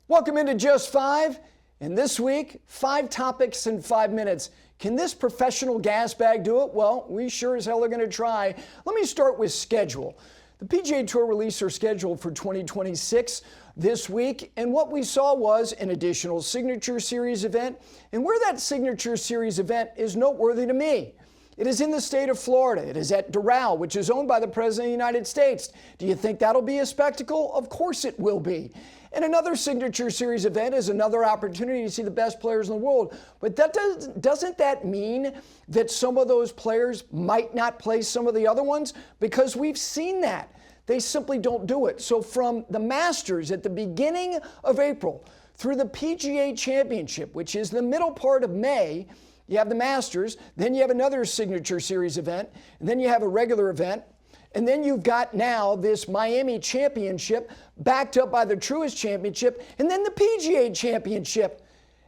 Welcome into Just 5. And this week, 5 topics in 5 minutes. Can this professional gas bag do it? Well, we sure as hell are going to try. Let me start with schedule. The PGA Tour released their schedule for 2026 this week, and what we saw was an additional Signature Series event. And where that Signature Series event is noteworthy to me, it is in the state of Florida. It is at Doral, which is owned by the President of the United States. Do you think that'll be a spectacle? Of course it will be. And another Signature Series event is another opportunity to see the best players in the world. But doesn't that mean that some of those players might not play some of the other ones? Because we've seen that. They simply don't do it. So from the Masters at the beginning of April through the PGA Championship, which is the middle part of May, you have the Masters, then you have another Signature Series event, and then you have a regular event, and then you've got now this Miami Championship backed up by the Truist Championship, and then the PGA Championship.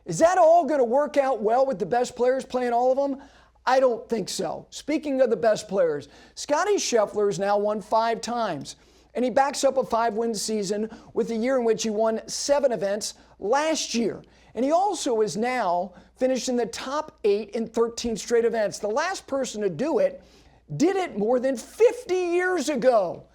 Is that all going to work out well with the best players playing all of them? I don't think so. Speaking of the best players, Scotty Scheffler has now won 5 times, and he backs up a 5-win season with a year in which he won 7 events last year. And he also is now finished in the top 8 in 13 straight events. The last person to do it did it more than 50 years ago.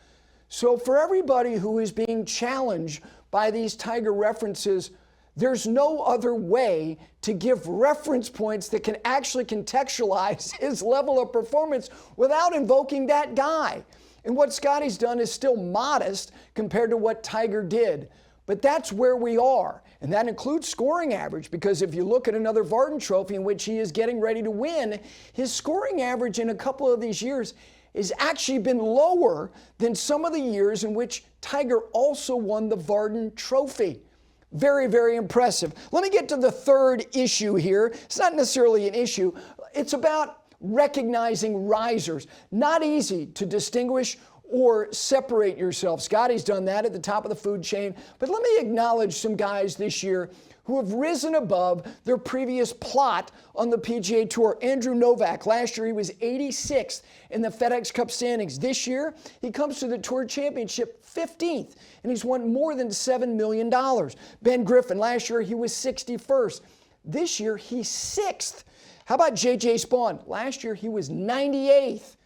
So for everybody who is being challenged by these Tiger references, there's no other way to give reference points that can actually contextualize his level of performance without invoking that guy. And what Scotty's done is still modest compared to what Tiger did. But that's where we are, and that includes scoring average, because if you look at another Vardon Trophy in which he is getting ready to win, his scoring average in a couple of these years has actually been lower than some of the years in which Tiger also won the Vardon Trophy. Very, very impressive. Let me get to the third issue here. It's not necessarily an issue. It's about recognizing risers. Not easy to distinguish or separate yourself. Scotty's done that at the top of the food chain. But let me acknowledge some guys this year who have risen above their previous plot on the PGA Tour. Andrew Novak, last year he was 86th in the FedEx Cup standings. This year, he comes to the Tour Championship 15th, and he's won more than $7 million. Ben Griffin, last year he was 61st. This year, he's 6th. How about J.J. Spaun? Last year, he was 98th.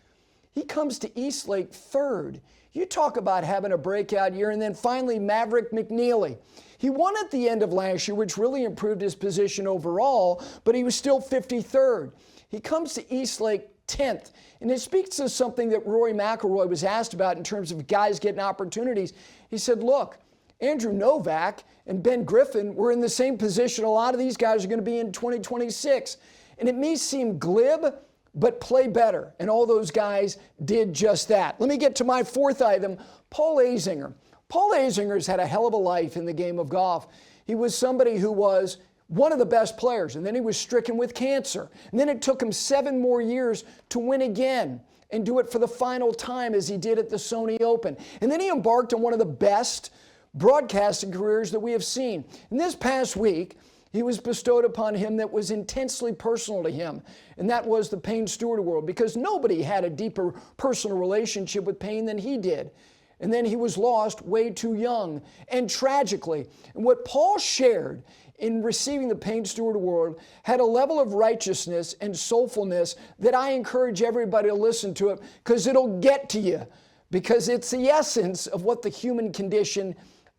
He comes to Eastlake 3rd. You talk about having a breakout year. And then finally, Maverick McNeely. He won at the end of last year, which really improved his position overall, but he was still 53rd. He comes to Eastlake 10th. And it speaks to something that Rory McIlroy was asked about in terms of guys getting opportunities. He said, look, Andrew Novak and Ben Griffin were in the same position a lot of these guys are going to be in 2026. And it may seem glib, but play better. And all those guys did just that. Let me get to my fourth item, Paul Azinger. Paul Azinger's had a hell of a life in the game of golf. He was somebody who was one of the best players, and then he was stricken with cancer. And then it took him 7 more years to win again and do it for the final time as he did at the Sony Open. And then he embarked on one of the best broadcasting careers that we have seen. And this past week, he was bestowed upon him that was intensely personal to him, and that was the Payne Stewart Award, because nobody had a deeper personal relationship with Payne than he did. And then he was lost way too young and tragically. And what Paul shared in receiving the Payne Stewart Award had a level of righteousness and soulfulness that I encourage everybody to listen to it, because it'll get to you, because it's the essence of what the human condition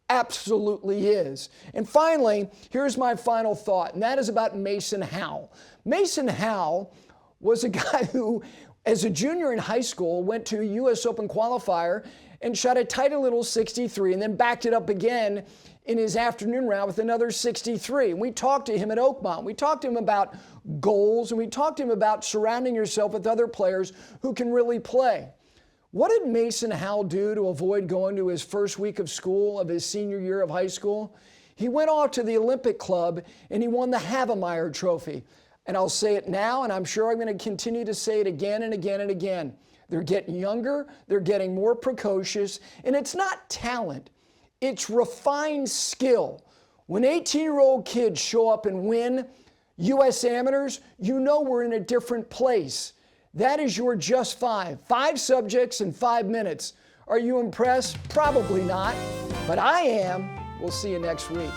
absolutely is. And finally, here's my final thought, and that is about Mason Howell. Mason Howell was a guy who, as a junior in high school, went to a U.S. Open qualifier and shot a tight little 63 and then backed it up again in his afternoon round with another 63. And we talked to him at Oakmont. We talked to him about goals, and we talked to him about surrounding yourself with other players who can really play. What did Mason Howell do to avoid going to his first week of school of his senior year of high school? He went off to the Olympic Club and he won the Havemeyer Trophy. And I'll say it now, and I'm sure I'm going to continue to say it again and again and again. They're getting younger, they're getting more precocious, and it's not talent, it's refined skill. When 18-year-old kids show up and win U.S. amateurs, you know we're in a different place. That is your Just 5. 5 subjects in 5 minutes. Are you impressed? Probably not, but I am. We'll see you next week.